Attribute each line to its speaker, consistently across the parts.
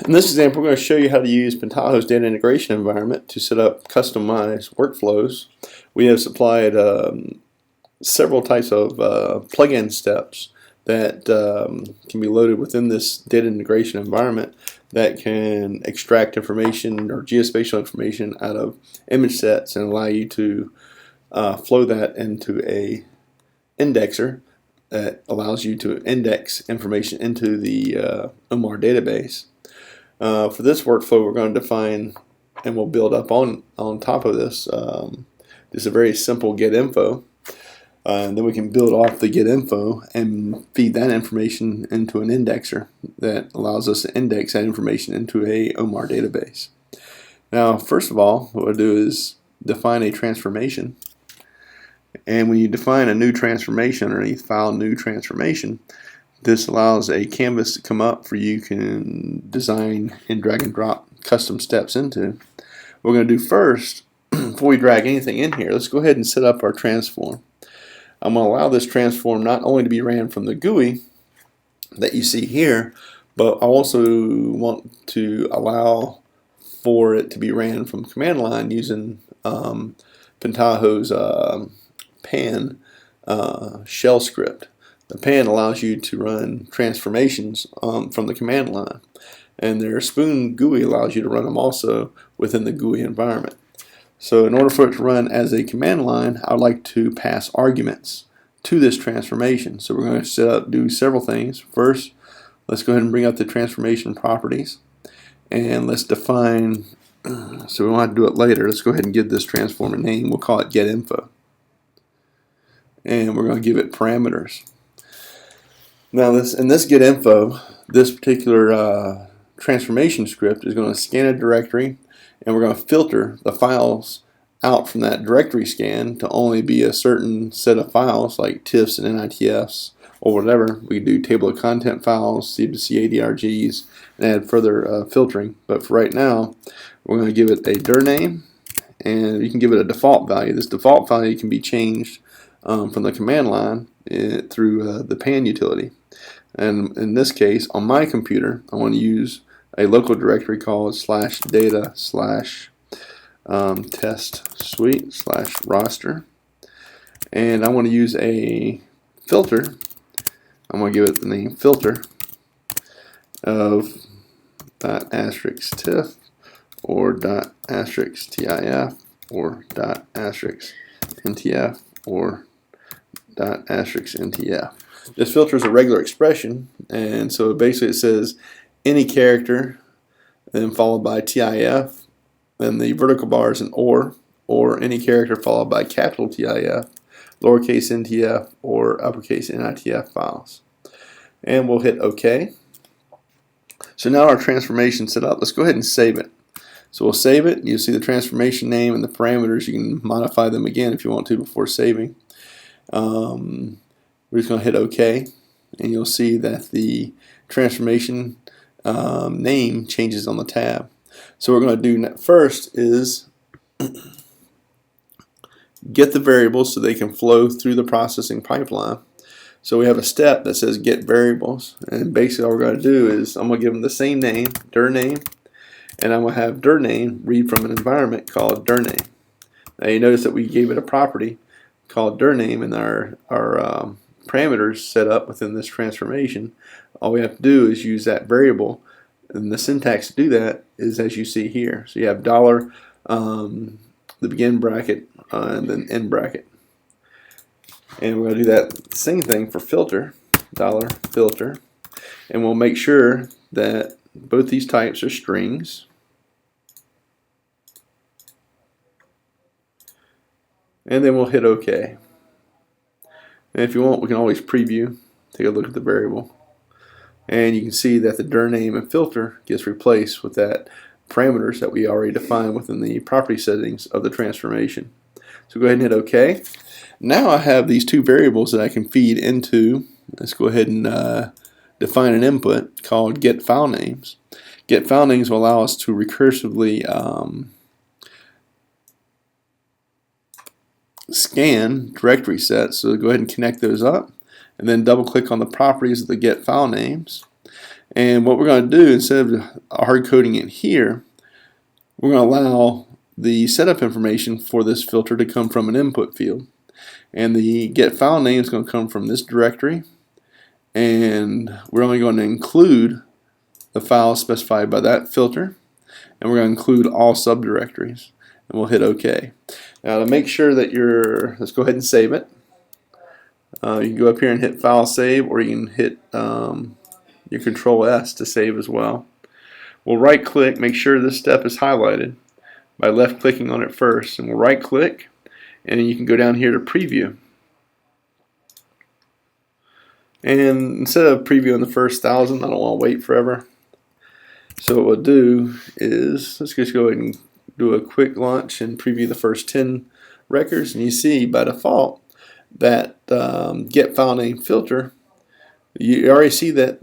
Speaker 1: In this example, we're going to show you how to use Pentaho's data integration environment to set up customized workflows. We have supplied several types of plug-in steps that can be loaded within this data integration environment that can extract information or geospatial information out of image sets and allow you to flow that into a indexer that allows you to index information into the OMAR database. For this workflow, we're going to define, and we'll build up on top of this, just a very simple getinfo. And then we can build off the getinfo and feed that information into an indexer that allows us to index that information into a OMAR database. Now, first of all, what we'll do is define a transformation. And when you define a new transformation underneath File, New Transformation, this allows a canvas to come up for you can design and drag and drop custom steps into. What we're going to do first, before we drag anything in here, let's go ahead and set up our transform. I'm going to allow this transform not only to be ran from the GUI that you see here, but I also want to allow for it to be ran from command line using Pentaho's pan shell script. The pan allows you to run transformations from the command line, and their spoon GUI allows you to run them also within the GUI environment. So in order for it to run as a command line, I would like to pass arguments to this transformation. So we're going to do several things. First, let's go ahead and bring up the transformation properties, and let's define, so we won't have to do it later, let's go ahead and give this transform a name. We'll call it getinfo. And we're going to give it parameters. Now in this getinfo, this particular transformation script is going to scan a directory, and we're going to filter the files out from that directory scan to only be a certain set of files like TIFFs and NITFs or whatever. We do table of content files, C2C ADRGs, and add further filtering. But for right now, we're going to give it a dir name, and you can give it a default value. This default value can be changed from the command line through the pan utility. And in this case, on my computer, I want to use a local directory called /data/ test suite / roster, and I want to use a filter. I'm going to give it the name filter of .*tiff or .*tif or .*ntf or .*ntf. This filter is a regular expression, and so basically it says any character, then followed by TIF, then the vertical bar is an or any character followed by capital TIF, lowercase ntf, or uppercase NITF files. And we'll hit OK. So now our transformation set up. Let's go ahead and save it. So we'll save it. You'll see the transformation name and the parameters. You can modify them again if you want to before saving. We're just going to hit OK, and you'll see that the transformation name changes on the tab. So what we're going to do first is get the variables so they can flow through the processing pipeline. So we have a step that says get variables, and basically all we're going to do is I'm going to give them the same name, dir name, and I'm going to have dir name read from an environment called dir name. Now you notice that we gave it a property called dir name, and our parameters set up within this transformation. All we have to do is use that variable, and the syntax to do that is as you see here. So you have dollar, the begin bracket, and then end bracket. And we're going to do that same thing for filter, dollar filter, and we'll make sure that both these types are strings. And then we'll hit OK. And if you want, we can always preview, take a look at the variable. And you can see that the dir name and filter gets replaced with that parameters that we already defined within the property settings of the transformation. So go ahead and hit OK. Now I have these two variables that I can feed into. Let's go ahead and define an input called get file names. Get file names will allow us to recursively scan directory sets. So go ahead and connect those up, and then double click on the properties of the get file names, And what we're going to do, instead of hard coding it here, we're going to allow the setup information for this filter to come from an input field. And the get file name is going to come from this directory, and we're only going to include the files specified by that filter, and we're going to include all subdirectories, and we'll hit OK. Now to make sure that let's go ahead and save it. You can go up here and hit File Save, or you can hit your Control S to save as well. We'll right click, make sure this step is highlighted by left clicking on it first, and we'll right click, and then you can go down here to preview. And instead of previewing the first 1,000, I don't want to wait forever. So what we'll do is, let's just go ahead and do a quick launch and preview the first 10 records, and you see by default that get file name filter, you already see that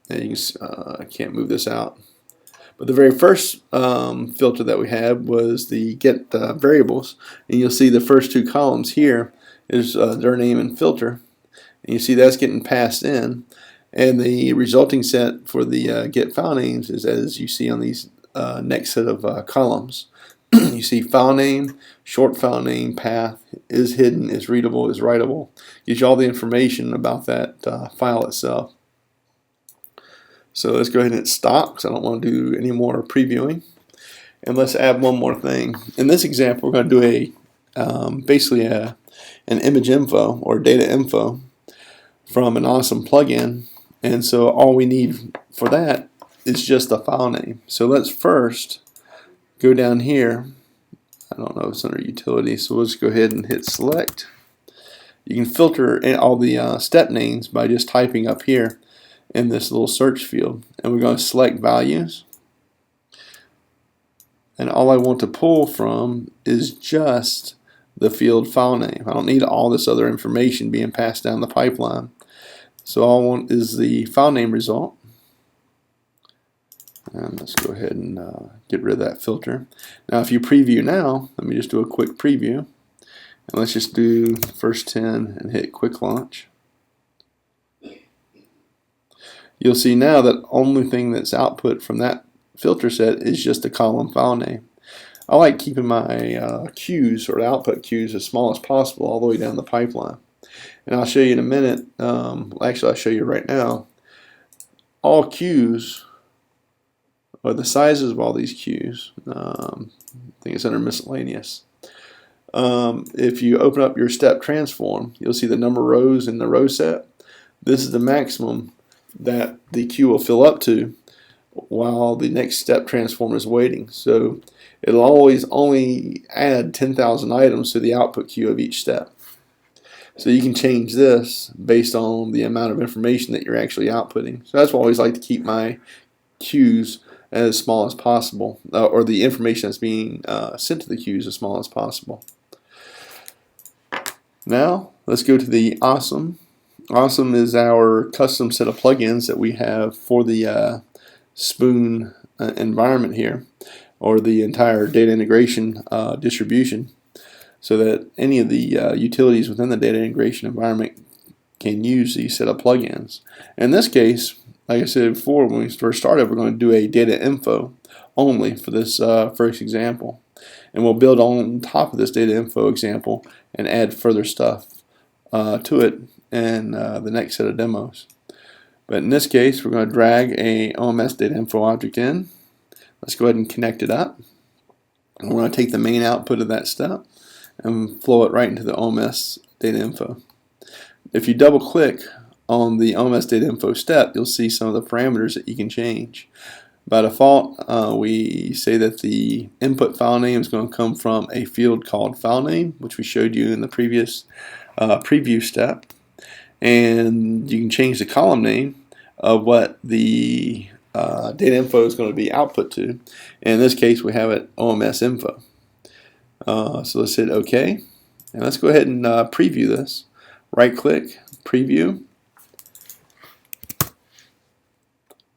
Speaker 1: I can't move this out, but the very first filter that we had was the get variables, and you'll see the first two columns here is their name and filter, and you see that's getting passed in, and the resulting set for the get file names is as you see on these next set of columns. You see file name, short file name, path, is hidden, is readable, is writable. Gives you all the information about that file itself. So let's go ahead and hit stop because I don't want to do any more previewing. And let's add one more thing. In this example, we're going to do basically an image info or data info from an OSSIM plugin. And so all we need for that is just the file name. So let's first go down here. I don't know if it's under utility, so let's go ahead and hit select. You can filter all the step names by just typing up here in this little search field, and we're going to select values, and all I want to pull from is just the field file name. I don't need all this other information being passed down the pipeline. So all I want is the file name result. And let's go ahead and get rid of that filter. Now if you preview now, let me just do a quick preview. And let's just do first 10 and hit quick launch. You'll see now that only thing that's output from that filter set is just the column file name. I like keeping my queues or output queues as small as possible all the way down the pipeline. And I'll show you in a minute, actually I'll show you right now, all queues, or the sizes of all these queues, I think it's under miscellaneous. If you open up your step transform, you'll see the number of rows in the row set. This is the maximum that the queue will fill up to while the next step transform is waiting. So it'll always only add 10,000 items to the output queue of each step. So you can change this based on the amount of information that you're actually outputting. So that's why I always like to keep my queues as small as possible, or the information that's being sent to the queues as small as possible. Now let's go to the OSSIM. OSSIM is our custom set of plugins that we have for the Spoon environment here, or the entire data integration distribution, so that any of the utilities within the data integration environment can use these set of plugins. In this case, like I said before, when we first started, we're going to do a data info only for this first example. And we'll build on top of this data info example and add further stuff to it in the next set of demos. But in this case, we're going to drag a OMS data info object in. Let's go ahead and connect it up. And we're going to take the main output of that step and flow it right into the OMS data info. If you double click on the OMS data info step, you'll see some of the parameters that you can change. By default, we say that the input file name is going to come from a field called file name, which we showed you in the previous preview step. And you can change the column name of what the data info is going to be output to. And in this case, we have it OMS info. So let's hit OK. And let's go ahead and preview this. Right click, preview.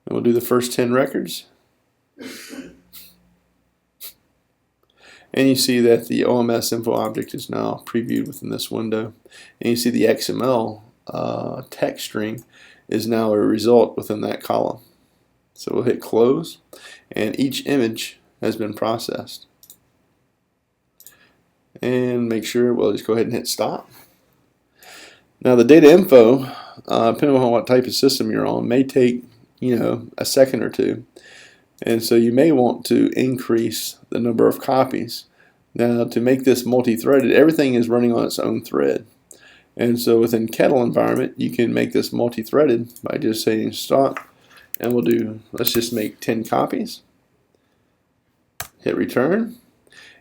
Speaker 1: And we'll do the first 10 records. And you see that the OMS info object is now previewed within this window. And you see the XML text string is now a result within that column. So we'll hit close, and each image has been processed. And make sure, we'll just go ahead and hit stop. Now the data info, depending on what type of system you're on, may take a second or two. And so you may want to increase the number of copies. Now to make this multi-threaded, everything is running on its own thread. And so within Kettle environment, you can make this multi-threaded by just saying stop, and let's just make 10 copies. Hit return,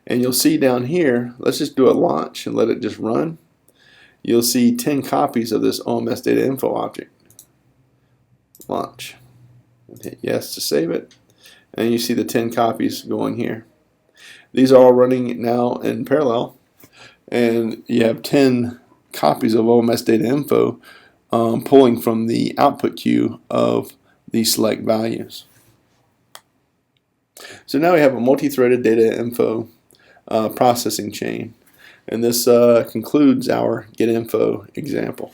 Speaker 1: and you'll see down here, let's just do a launch and let it just run. You'll see 10 copies of this OMS data info object. Launch. And hit yes to save it, and you see the 10 copies going here. These are all running now in parallel, and you have 10 copies of OMS data info pulling from the output queue of these select values. So now we have a multi-threaded data info processing chain, and this concludes our getinfo example.